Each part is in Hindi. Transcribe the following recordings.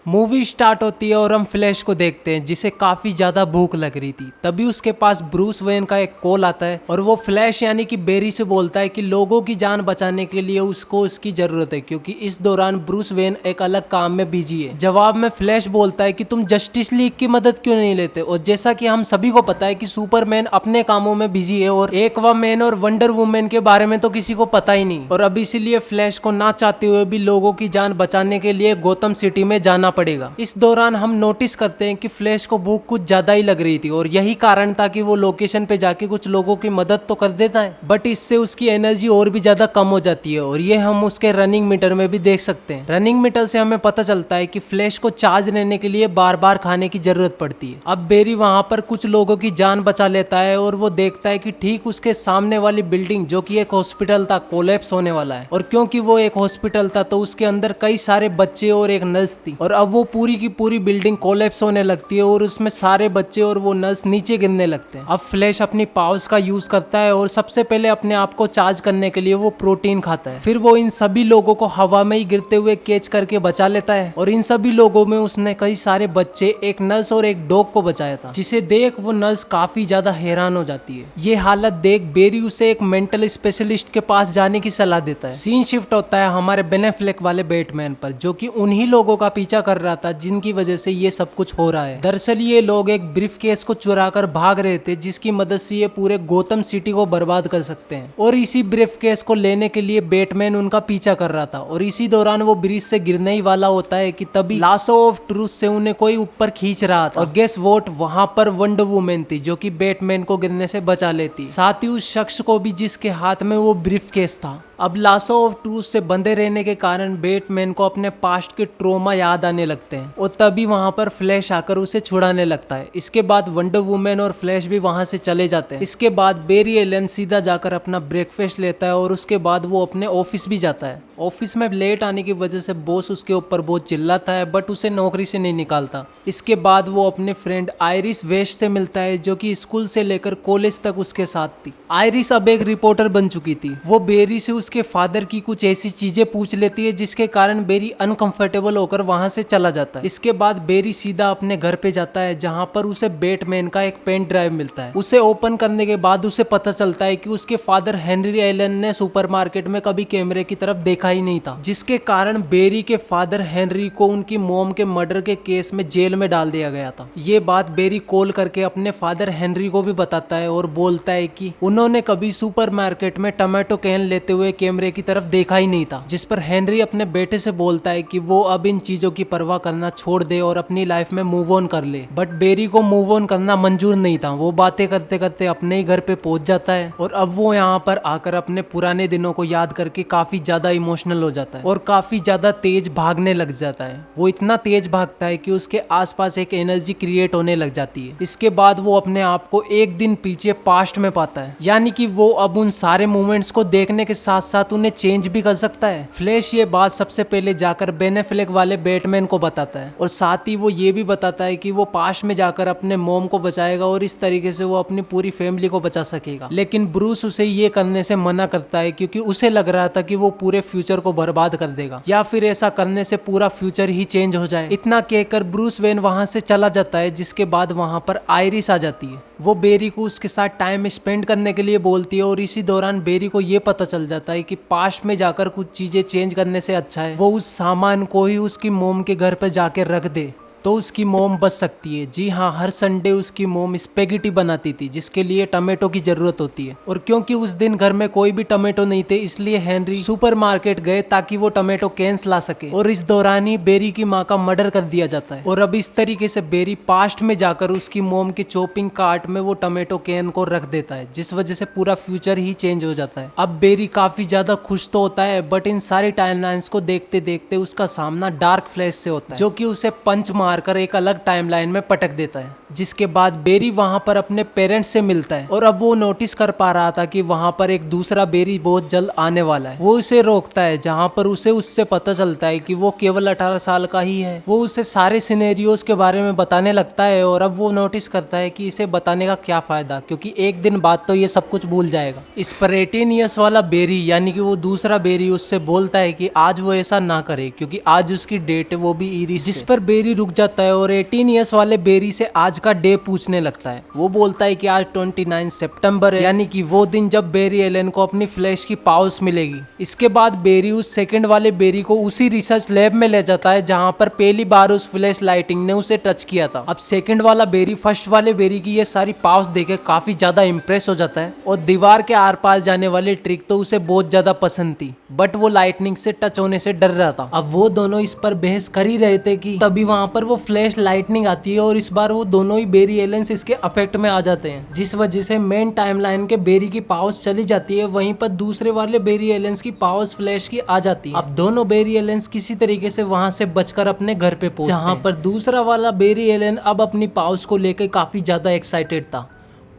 मूवी स्टार्ट होती है और हम फ्लैश को देखते हैं जिसे काफी ज्यादा भूख लग रही थी। तभी उसके पास ब्रूस वेन का एक कॉल आता है और वो फ्लैश यानी कि बेरी से बोलता है कि लोगों की जान बचाने के लिए उसको उसकी जरूरत है, क्योंकि इस दौरान ब्रूस वेन एक अलग काम में बिजी है। जवाब में फ्लैश बोलता है कि तुम जस्टिस लीग की मदद क्यों नहीं लेते। और जैसा कि हम सभी को पता है कि सुपरमैन अपने कामों में बिजी है और एक्वामैन और वंडर वुमेन के बारे में तो किसी को पता ही नहीं। और अब इसीलिए फ्लैश को ना चाहते हुए भी लोगों की जान बचाने के लिए गौतम सिटी में जाना पड़ेगा। इस दौरान हम नोटिस करते हैं कि फ्लैश को भूख कुछ ज्यादा ही लग रही थी और यही कारण था कि वो लोकेशन पे जाके कुछ लोगों की मदद तो कर देता है, बट इससे उसकी एनर्जी और भी ज्यादा कम हो जाती है। और ये हम उसके रनिंग मीटर में भी देख सकते हैं। रनिंग मीटर से हमें पता चलता है कि फ्लैश को चार्ज रहने के लिए बार बार खाने की जरूरत पड़ती है। अब बेरी वहां पर कुछ लोगों की जान बचा लेता है और वो देखता है कि ठीक उसके सामने वाली बिल्डिंग जो कि एक हॉस्पिटल था कोलैप्स होने वाला है। और क्योंकि वो एक हॉस्पिटल था तो उसके अंदर कई सारे बच्चे और एक नर्स थी और अब वो पूरी की पूरी बिल्डिंग कोलैप्स होने लगती है और उसमें सारे बच्चे और वो नर्स नीचे गिरने लगते हैं। अब फ्लैश अपनी पावर्स का यूज करता है और सबसे पहले अपने आप को चार्ज करने के लिए वो प्रोटीन खाता है। फिर वो इन सभी लोगों को हवा में ही गिरते हुए कैच करके बचा लेता है और इन सभी लोगों में उसने कई सारे बच्चे, एक नर्स और एक डॉग को बचाया था, जिसे देख वो नर्स काफी ज्यादा हैरान हो जाती है। ये हालत देख बेरी उसे एक मेंटल स्पेशलिस्ट के पास जाने की सलाह देता है। सीन शिफ्ट होता है हमारे बेन एफ्लेक वाले बैटमैन पर, जो कि उन्हीं लोगों का पीछा कर रहा था जिनकी वजह से ये सब कुछ हो रहा है। दरअसल ये लोग एक ब्रीफ केस को चुरा कर भाग रहे थे जिसकी मदद से ये पूरे गौतम सिटी को बर्बाद कर सकते हैं। और इसी ब्रीफ केस को लेने के लिए बैटमैन उनका पीछा कर रहा था और इसी दौरान वो ब्रिज से गिरने ही वाला होता है कि तभी लासो ऑफ ट्रूथ से उन्हें कोई ऊपर खींच रहा था। और गेस वोट, वहां पर वंडर वुमेन थी जो कि बैटमैन को गिरने से बचा लेती, साथ ही उस शख्स को भी जिसके हाथ में वो ब्रीफ केस था। अब लासो ऑफ ट्रूथ से बंधे रहने के कारण बैटमैन को अपने पास्ट के ट्रोमा याद आने लगते हैं और तभी वहां पर फ्लैश आकर उसे छुड़ाने लगता है। इसके बाद वंडर वुमेन और फ्लैश भी वहां से चले जाते हैं। इसके बाद बेरी एलन सीधा जाकर अपना ब्रेकफास्ट लेता है और उसके बाद वो अपने ऑफिस भी जाता है। ऑफिस में लेट आने की वजह से बॉस उसके ऊपर बहुत चिल्लाता है, बट उसे नौकरी से नहीं निकालता। इसके बाद वो अपने फ्रेंड आयरिस वेस्ट से मिलता है जो कि स्कूल से लेकर कॉलेज तक उसके साथ थी। आयरिस अब एक रिपोर्टर बन चुकी थी। वो बेरी से उसके फादर की कुछ ऐसी चीजें पूछ लेती है जिसके कारण बेरी अनकंफर्टेबल होकर वहां से चला जाता है। इसके बाद बेरी सीधा अपने घर पे जाता है जहां पर उसे बैटमैन का एक पेन ड्राइव मिलता है। उसे ओपन करने के बाद उसे पता चलता है कि उसके फादर हेनरी एलन ने सुपरमार्केट में कभी कैमरे की तरफ देखा ही नहीं था, जिसके कारण बेरी के फादर हेनरी को उनकी मॉम के मर्डर के केस में जेल में डाल दिया गया था। ये बात बेरी कॉल करके अपने फादर हेनरी को भी बताता है और बोलता है कि उन्होंने कभी सुपरमार्केट में टमाटो कैन लेते हुए कैमरे की तरफ देखा ही नहीं था। जिस पर हेनरी अपने बेटे से बोलता है कि वो अब इन चीजों की परवाह करना छोड़ दे और अपनी लाइफ में मूव ऑन कर ले, बट बेरी को मूव ऑन करना मंजूर नहीं था। वो बातें करते करते अपने ही घर पे पहुंच जाता है और अब वो यहाँ पर आकर अपने पुराने दिनों को याद करके काफी ज्यादा इमोशनल हो जाता है और काफी ज्यादा तेज भागने लग जाता है। वो इतना तेज भागता है कि उसके आसपास एक एनर्जी क्रिएट होने लग जाती है। इसके बाद वो अपने आप को एक दिन पीछे पास्ट में पाता है, यानी कि वो अब उन सारे मूवमेंट्स को देखने के साथ साथ उन्हें चेंज भी कर सकता है। फ्लैश ये बात सबसे पहले जाकर बेन एफ्लेक वाले बैटमैन को बताता है और साथ ही वो ये भी बताता है कि वो पास्ट में जाकर अपने मॉम को बचाएगा और इस तरीके से वो अपनी पूरी फैमिली को बचा सकेगा। लेकिन ब्रूस उसे ये करने से मना करता है क्योंकि उसे लग रहा था कि वो पूरे फ्यूचर को बर्बाद कर देगा या फिर ऐसा करने से पूरा फ्यूचर ही चेंज हो जाए। इतना कहकर ब्रूस वेन वहां से चला जाता है, जिसके बाद वहां पर आयरिस आ जाती है। वो बेरी को उसके साथ टाइम स्पेंड करने के लिए बोलती है और इसी दौरान बेरी को ये पता चल जाता है कि पास्ट में जाकर कुछ चीजें चेंज करने से अच्छा है वो उस सामान को ही उसकी मोम के घर पर जाके रख दे तो उसकी मोम बच सकती है। जी हाँ, हर संडे उसकी मोम स्पेगेटी बनाती थी जिसके लिए टमाटो की जरूरत होती है और क्योंकि उस दिन घर में कोई भी टमाटो नहीं थे इसलिए हेनरी सुपरमार्केट गए ताकि वो टमाटो कैंस ला सके और इस दौरान ही बेरी की माँ का मर्डर कर दिया जाता है। और अब इस तरीके से बेरी पास्ट में जाकर उसकी मोम के चॉपिंग कार्ट में वो टमाटो कैन को रख देता है, जिस वजह से पूरा फ्यूचर ही चेंज हो जाता है। अब बेरी काफी ज्यादा खुश तो होता है, बट इन सारी टाइमलाइंस को देखते देखते उसका सामना डार्क फ्लैश से होता है जो कि उसे पंच मारकर एक अलग टाइमलाइन में पटक देता है। जिसके बाद बेरी वहां पर अपने पेरेंट्स से मिलता है और अब वो नोटिस कर पा रहा था कि वहां पर एक दूसरा बेरी बहुत जल्द आने वाला है। वो उसे रोकता है, जहां पर उसे उससे पता चलता है कि वो केवल 18 साल का ही है। वो उसे सारे सिनेरियोज के बारे में बताने लगता है और अब वो नोटिस करता है कि इसे बताने का क्या फायदा, क्योंकि एक दिन बाद तो ये सब कुछ भूल जाएगा। इस पर 18 ईयर्स वाला बेरी यानी कि वो दूसरा बेरी उससे बोलता है कि आज वो ऐसा ना करे, क्योंकि आज उसकी डेट है, वो भी इरिस। जिस पर बेरी रुक जाता है और 18 ईयर्स वाले बेरी से आज का डे पूछने लगता है। वो बोलता है कि आज 29 सितंबर है, यानी कि वो दिन जब बेरी एलन को अपनी फ्लैश की पावर्स मिलेगी। इसके बाद बेरी उस सेकंड वाले बेरी को उसी रिसर्च लैब में ले जाता है जहां पर पहली बार उस फ्लैश लाइटिंग ने उसे टच किया था। अब सेकंड वाला बेरी फर्स्ट वाले बेरी की ये सारी पावर्स देखे काफी ज्यादा इंप्रेस हो जाता है और दीवार के आर पार जाने वाली ट्रिक तो उसे बहुत ज्यादा पसंद थी, बट वो लाइटनिंग से टच होने से डर रहा था। अब वो दोनों इस पर बहस कर ही रहे थे कि तभी वहां पर वो फ्लैश लाइटनिंग आती है और इस बार वो दोनों ही बेरी एलियंस इसके अफेक्ट में आ जाते हैं, जिस वजह से मेन टाइमलाइन के बेरी की पावर्स चली जाती है। वहीं पर दूसरे वाले बेरी एलियंस की पावर्स फ्लैश की आ जाती है। अब दोनों बेरी एलियंस किसी तरीके से वहां से बचकर अपने घर पे पहुंचते हैं, जहां पर दूसरा वाला बेरी एलियन अब अपनी पावर्स को लेकर काफी ज्यादा एक्साइटेड था।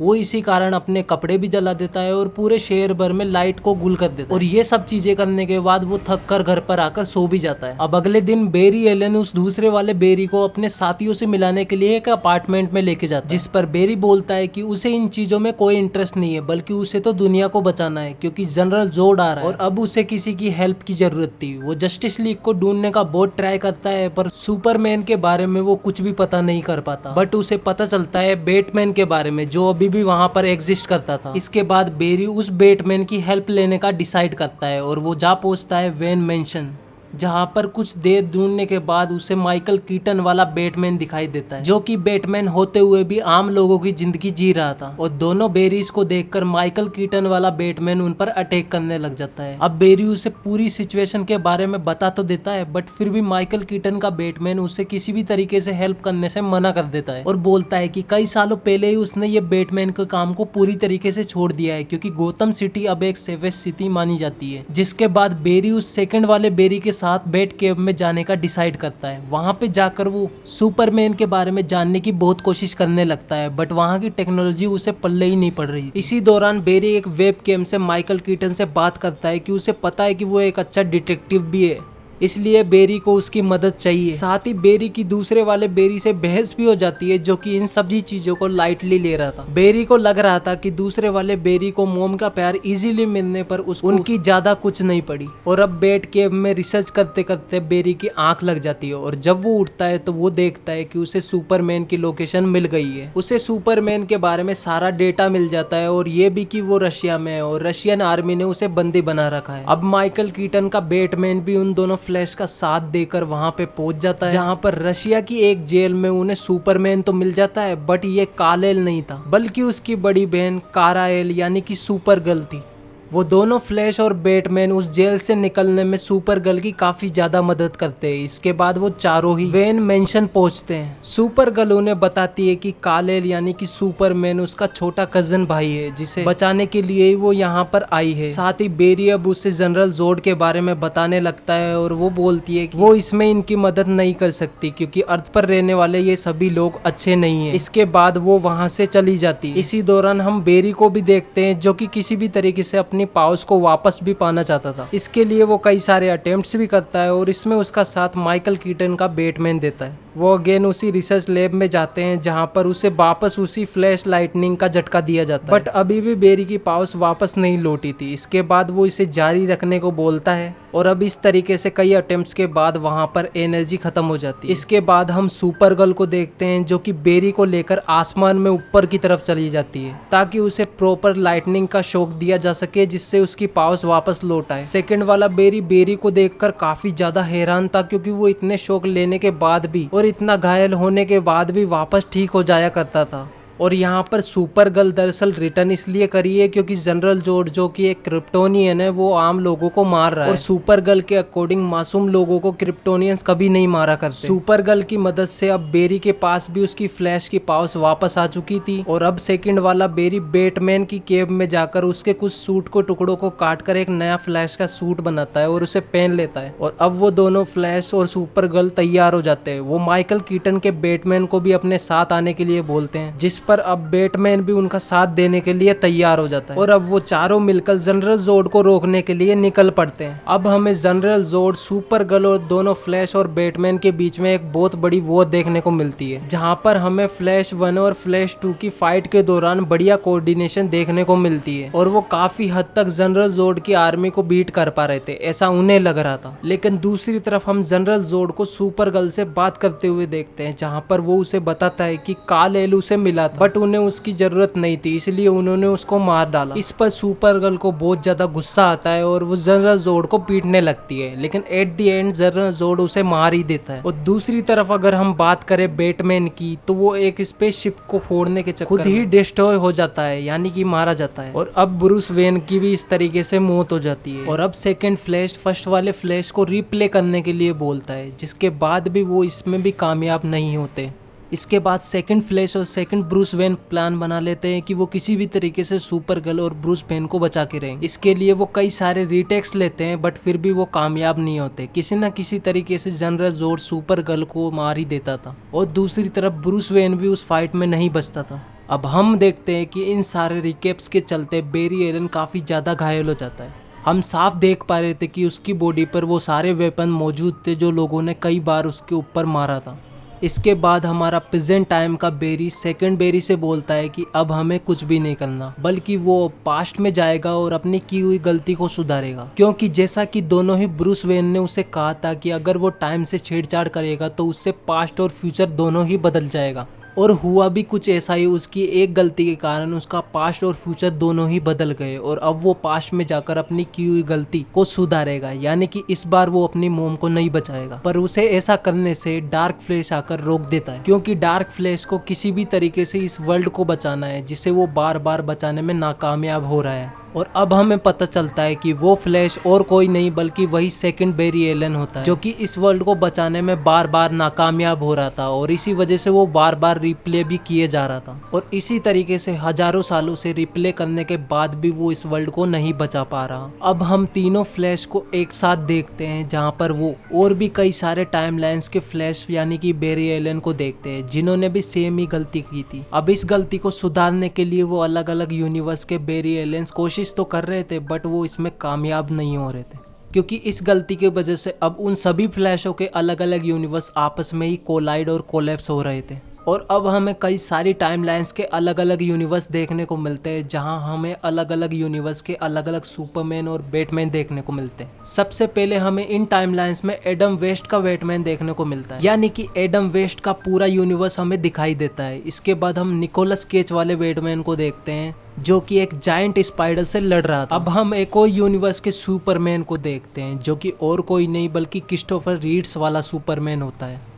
वो इसी कारण अपने कपड़े भी जला देता है और पूरे शहर भर में लाइट को गुल कर देता है। और ये सब चीजें करने के बाद वो थक कर घर पर आकर सो भी जाता है। अब अगले दिन बेरी एलन उस दूसरे वाले बेरी को अपने साथियों से मिलाने के लिए एक अपार्टमेंट में लेके जाता है, जिस पर बेरी बोलता है कि उसे इन चीजों में कोई इंटरेस्ट नहीं है, बल्कि उसे तो दुनिया को बचाना है, क्योंकि जनरल जोड आ रहा है और अब उसे किसी की हेल्प की जरूरत थी। वो जस्टिस लीग को ढूंढने का बहुत ट्राई करता है, पर सुपरमैन के बारे में वो कुछ भी पता नहीं कर पाता। बट उसे पता चलता है बैटमैन के बारे में, जो अभी भी वहां पर एग्जिस्ट करता था। इसके बाद बेरी उस बैटमैन की हेल्प लेने का डिसाइड करता है और वो जा पहुंचता है वेन मैंशन, जहां पर कुछ देर ढूंढने के बाद उसे माइकल कीटन वाला बैटमैन दिखाई देता है, जो कि बैटमैन होते हुए भी आम लोगों की जिंदगी जी रहा था। और दोनों बेरीज को देखकर माइकल कीटन वाला बैटमैन उन पर अटैक करने लग जाता है। अब बेरी उसे पूरी सिचुएशन के बारे में बता तो देता है, बट फिर भी माइकल कीटन का बैटमैन उसे किसी भी तरीके से हेल्प करने से मना कर देता है और बोलता है कि कई सालों पहले ही उसने ये बैटमैन के काम को पूरी तरीके से छोड़ दिया है, क्योंकि गोथम सिटी अब एक सेफेस्ट सिटी मानी जाती है। जिसके बाद बेरी उस सेकंड वाले बेरी के साथ बैट केव में जाने का डिसाइड करता है। वहां पे जाकर वो सुपरमैन के बारे में जानने की बहुत कोशिश करने लगता है, बट वहां की टेक्नोलॉजी उसे पल्ले ही नहीं पड़ रही। इसी दौरान बेरी एक वेब कैम से माइकल कीटन से बात करता है कि उसे पता है कि वो एक अच्छा डिटेक्टिव भी है, इसलिए बेरी को उसकी मदद चाहिए। साथ ही बेरी की दूसरे वाले बेरी से बहस भी हो जाती है, जो कि इन सभी चीजों को लाइटली ले रहा था। बेरी को लग रहा था कि दूसरे वाले बेरी को मोम का प्यार इजीली मिलने पर उनकी ज्यादा कुछ नहीं पड़ी। और अब बैट केव में रिसर्च करते करते बेरी की आंख लग जाती है और जब वो उठता है तो वो देखता है कि उसे सुपरमैन की लोकेशन मिल गई है। उसे सुपरमैन के बारे में सारा डेटा मिल जाता है और ये भी कि वो रशिया में है और रशियन आर्मी ने उसे बंदी बना रखा है। अब माइकल कीटन का बैटमैन भी उन दोनों फ्लैश का साथ देकर वहां पे पहुंच जाता है, जहां पर रशिया की एक जेल में उन्हें सुपरमैन तो मिल जाता है, बट ये कालेल नहीं था, बल्कि उसकी बड़ी बहन काराएल यानी कि सुपर गर्ल थी। वो दोनों फ्लैश और बैटमैन उस जेल से निकलने में सुपर गर्ल की काफी ज्यादा मदद करते हैं। इसके बाद वो चारों ही वेन मेंशन पहुंचते हैं। सुपर गर्ल उन्हें बताती है कि कालेल यानी कि सुपरमैन उसका छोटा कजन भाई है, जिसे बचाने के लिए ही वो यहाँ पर आई है। साथ ही बेरी अब उसे जनरल जोड के बारे में बताने लगता है और वो बोलती है कि वो इसमें इनकी मदद नहीं कर सकती, क्योंकि अर्थ पर रहने वाले ये सभी लोग अच्छे नहीं है। इसके बाद वो वहाँ से चली जाती है। इसी दौरान हम बेरी को भी देखते हैं, जो कि किसी भी तरीके से अपनी पावर्स को वापस भी पाना चाहता था। इसके लिए वो कई सारे अटेम्प्ट्स भी करता है और इसमें उसका साथ माइकल कीटन का बैटमैन देता है। वो अगेन उसी रिसर्च लैब में जाते हैं, जहां पर उसे वापस उसी फ्लैश लाइटनिंग का झटका दिया जाता है, बट अभी भी बेरी की पावर्स वापस नहीं लौटी थी। इसके बाद वो इसे जारी रखने को बोलता है और अब इस तरीके से कई अटेम्प्ट्स के बाद वहां पर एनर्जी खत्म हो जाती है। इसके बाद हम सुपर गर्ल को देखते हैं, जो कि बेरी को लेकर आसमान में ऊपर की तरफ चली जाती है, ताकि उसे प्रॉपर लाइटनिंग का शॉक दिया जा सके, जिससे उसकी पावर्स वापस लौट आए। सेकंड वाला बेरी को देखकर काफी ज्यादा हैरान था, क्योंकि वो इतने शॉक लेने के बाद भी और इतना घायल होने के बाद भी वापस ठीक हो जाया करता था। और यहाँ पर सुपर गर्ल दरअसल रिटर्न इसलिए करी है क्योंकि जनरल जोड जो कि एक क्रिप्टोनियन है वो आम लोगों को मार रहा है और सुपर गर्ल के अकॉर्डिंग मासूम लोगों को क्रिप्टोनियंस कभी नहीं मारा करते। सुपर गर्ल की मदद से अब बेरी के पास भी उसकी फ्लैश की पावर्स वापस आ चुकी थी और अब सेकंड वाला बेरी बैटमैन की केव में जाकर उसके कुछ सूट को टुकड़ों को काटकर एक नया फ्लैश का सूट बनाता है और उसे पहन लेता है और अब वो दोनों फ्लैश और सुपर गर्ल तैयार हो जाते हैं। वो माइकल कीटन के बैटमैन को भी अपने साथ आने के लिए बोलते हैं जिस पर अब बैटमैन भी उनका साथ देने के लिए तैयार हो जाता है और अब वो चारों मिलकर जनरल जोड को रोकने के लिए निकल पड़ते हैं। अब हमें जनरल जोड, सुपर गर्ल और दोनों फ्लैश और बैटमैन के बीच में एक बहुत बड़ी वॉर देखने को मिलती है जहां पर हमें फ्लैश 1 और फ्लैश 2 की फाइट के दौरान बढ़िया कोऑर्डिनेशन देखने को मिलती है और वो काफी हद तक जनरल जोड की आर्मी को बीट कर पा रहे थे, ऐसा उन्हें लग रहा था। लेकिन दूसरी तरफ हम जनरल जोड को सुपर गर्ल से बात करते हुए देखते हैं जहां पर वो उसे बताता है कि काल एल उसे मिला था बट उन्हें उसकी जरूरत नहीं थी इसलिए उन्होंने उसको मार डाला। इस पर सुपर गर्ल को बहुत ज्यादा गुस्सा आता है और वो जनरल जोड को पीटने लगती है लेकिन एट द एंड जनरल जोड उसे मार ही देता है। और दूसरी तरफ अगर हम बात करें बैटमैन की तो वो एक स्पेसशिप को फोड़ने के चक्कर खुद ही डिस्ट्रॉय हो जाता है यानी कि मारा जाता है और अब ब्रूस वेन की भी इस तरीके से मौत हो जाती है और अब सेकंड फ्लैश फर्स्ट वाले फ्लैश को रिप्ले करने के लिए बोलता है जिसके बाद भी वो इसमें भी कामयाब नहीं होते। इसके बाद सेकंड फ्लैश और सेकंड ब्रूस वेन प्लान बना लेते हैं कि वो किसी भी तरीके से सुपर गर्ल और ब्रूस वेन को बचा के रहेंगे। इसके लिए वो कई सारे रीटेक्स लेते हैं बट फिर भी वो कामयाब नहीं होते। किसी न किसी तरीके से जनरल जोड सुपर गर्ल को मार ही देता था और दूसरी तरफ ब्रूस वेन भी उस फाइट में नहीं बचता था। अब हम देखते हैं कि इन सारे रिकेप्स के चलते बेरी एलन काफी ज्यादा घायल हो जाता है। हम साफ देख पा रहे थे कि उसकी बॉडी पर वो सारे वेपन मौजूद थे जो लोगों ने कई बार उसके ऊपर मारा था। इसके बाद हमारा प्रेजेंट टाइम का बेरी सेकंड बेरी से बोलता है कि अब हमें कुछ भी नहीं करना बल्कि वो पास्ट में जाएगा और अपनी की हुई गलती को सुधारेगा क्योंकि जैसा कि दोनों ही ब्रूस वेन ने उसे कहा था कि अगर वो टाइम से छेड़छाड़ करेगा तो उससे पास्ट और फ्यूचर दोनों ही बदल जाएगा और हुआ भी कुछ ऐसा ही। उसकी एक गलती के कारण उसका पास्ट और फ्यूचर दोनों ही बदल गए और अब वो पास्ट में जाकर अपनी की हुई गलती को सुधारेगा यानी कि इस बार वो अपनी मोम को नहीं बचाएगा पर उसे ऐसा करने से डार्क फ्लैश आकर रोक देता है क्योंकि डार्क फ्लैश को किसी भी तरीके से इस वर्ल्ड को बचाना है जिसे वो बार बार बचाने में नाकामयाब हो रहा है। और अब हमें पता चलता है कि वो फ्लैश और कोई नहीं बल्कि वही सेकंड बेरी एलन होता है जो कि इस वर्ल्ड को बचाने में बार बार नाकामयाब हो रहा था और इसी वजह से वो बार बार रिप्ले भी किए जा रहा था और इसी तरीके से हजारों सालों से रिप्ले करने के बाद भी वो इस वर्ल्ड को नहीं बचा पा रहा। अब हम तीनों फ्लैश को एक साथ देखते हैं जहाँ पर वो और भी कई सारे टाइम लाइन्स के फ्लैश यानी कि बेरी एलन को देखते हैं जिन्होंने भी सेम ही गलती की थी। अब इस गलती को सुधारने के लिए वो अलग अलग यूनिवर्स के बेरी एलियंस कोशिश तो कर रहे थे बट वो इसमें कामयाब नहीं हो रहे थे क्योंकि इस गलती की वजह से अब उन सभी फ्लैशों के अलग अलग यूनिवर्स आपस में ही कोलाइड और कोलैप्स हो रहे थे और अब हमें कई सारी टाइमलाइंस के अलग अलग यूनिवर्स देखने को मिलते हैं जहां हमें अलग अलग यूनिवर्स के अलग अलग सुपरमैन और बैटमैन देखने को मिलते हैं। सबसे पहले हमें इन टाइमलाइंस में एडम वेस्ट का बैटमैन देखने को मिलता है यानी कि एडम वेस्ट का पूरा यूनिवर्स हमें दिखाई देता है। इसके बाद हम निकोलस केज वाले बैटमैन को देखते हैं जो कि एक जायंट स्पाइडर से लड़ रहा था। अब हम एक और यूनिवर्स के सुपरमैन को देखते हैं जो कि और कोई नहीं बल्कि क्रिस्टोफर रीड्स वाला सुपरमैन होता है।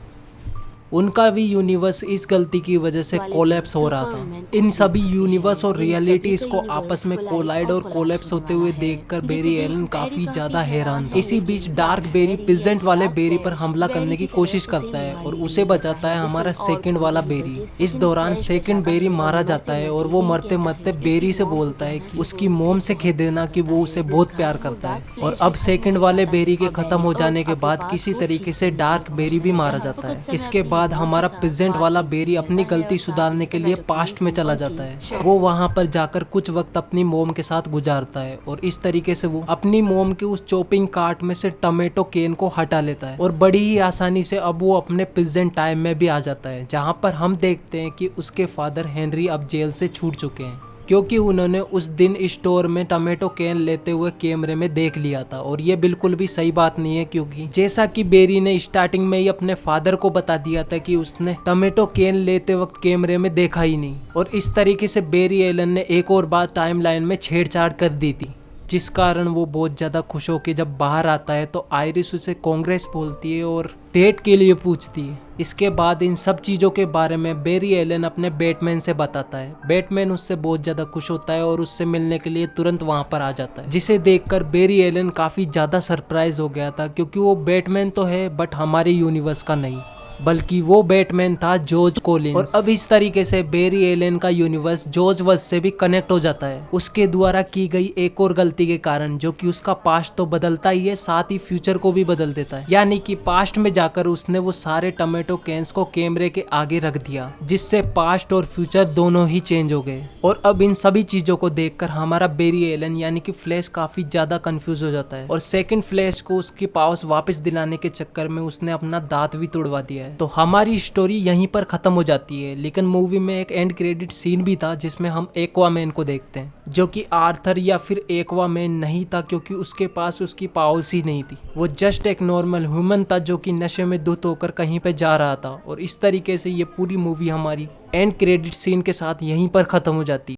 उनका भी यूनिवर्स इस गलती की वजह से कोलैप्स हो रहा था। इन सभी यूनिवर्स और रियलिटीज को आपस में कोलाइड और कोलैप्स होते हुए देखकर बेरी एलन काफी ज्यादा हैरान था। इसी बीच डार्क बेरी प्रेजेंट वाले बेरी पर हमला करने की कोशिश करता है और उसे बचाता है हमारा सेकंड वाला बेरी। इस दौरान सेकंड बेरी मारा जाता है और वो मरते मरते बेरी से बोलता है कि उसकी मोम से कह देना कि वो उसे बहुत प्यार करता है। और अब सेकंड वाले बेरी के खत्म हो जाने के बाद किसी तरीके से डार्क बेरी भी मारा जाता है। इसके बाद हमारा प्रेजेंट वाला बेरी अपनी गलती सुधारने के लिए पास्ट में चला जाता है। वो वहां पर जाकर कुछ वक्त अपनी मोम के साथ गुजारता है और इस तरीके से वो अपनी मोम के उस चॉपिंग कार्ट में से टमेटो केन को हटा लेता है और बड़ी ही आसानी से अब वो अपने प्रेजेंट टाइम में भी आ जाता है जहां पर हम देखते हैं कि उसके फादर हेनरी अब जेल से छूट चुके हैं क्योंकि उन्होंने उस दिन स्टोर में टमेटो कैन लेते हुए कैमरे में देख लिया था। और ये बिल्कुल भी सही बात नहीं है क्योंकि जैसा कि बेरी ने स्टार्टिंग में ही अपने फादर को बता दिया था कि उसने टमेटो कैन लेते वक्त कैमरे में देखा ही नहीं। और इस तरीके से बेरी एलन ने एक और बार टाइमलाइन में छेड़छाड़ कर दी थी जिस कारण वो बहुत ज़्यादा खुश होकर जब बाहर आता है तो आयरिस उसे कांग्रेस बोलती है और डेट के लिए पूछती है। इसके बाद इन सब चीज़ों के बारे में बैरी एलन अपने बैटमैन से बताता है। बैटमैन उससे बहुत ज़्यादा खुश होता है और उससे मिलने के लिए तुरंत वहाँ पर आ जाता है, जिसे देखकर बैरी एलन काफ़ी ज़्यादा सरप्राइज हो गया था, क्योंकि वो बैटमैन तो है बट हमारे यूनिवर्स का नहीं, बल्कि वो बैटमैन था जॉर्ज कॉलिंस। और अब इस तरीके से बैरी एलन का यूनिवर्स जॉर्ज वर्स से भी कनेक्ट हो जाता है उसके द्वारा की गई एक और गलती के कारण, जो कि उसका पास्ट तो बदलता ही है, साथ ही फ्यूचर को भी बदल देता है। यानी कि पास्ट में जाकर उसने वो सारे टमाटो कैंस को कैमरे के आगे रख दिया, जिससे पास्ट और फ्यूचर दोनों ही चेंज हो गए। और अब इन सभी चीजों को देखकर हमारा बैरी एलन यानी कि फ्लैश काफी ज्यादा कंफ्यूज हो जाता है और सेकंड फ्लैश को उसकी पावर्स वापस दिलाने के चक्कर में उसने अपना दांत भी तोड़वा दिया है। तो हमारी स्टोरी यहीं पर खत्म हो जाती है। लेकिन मूवी में एक एंड क्रेडिट सीन भी था जिसमें हम एक्वामैन को देखते हैं, जो कि आर्थर या फिर एक्वामैन नहीं था, क्योंकि उसके पास उसकी पावर्स ही नहीं थी। वो जस्ट एक नॉर्मल ह्यूमन था जो कि नशे में धुत होकर कहीं पे जा रहा था। और इस तरीके से ये पूरी मूवी हमारी एंड क्रेडिट सीन के साथ यहीं पर खत्म हो जाती है।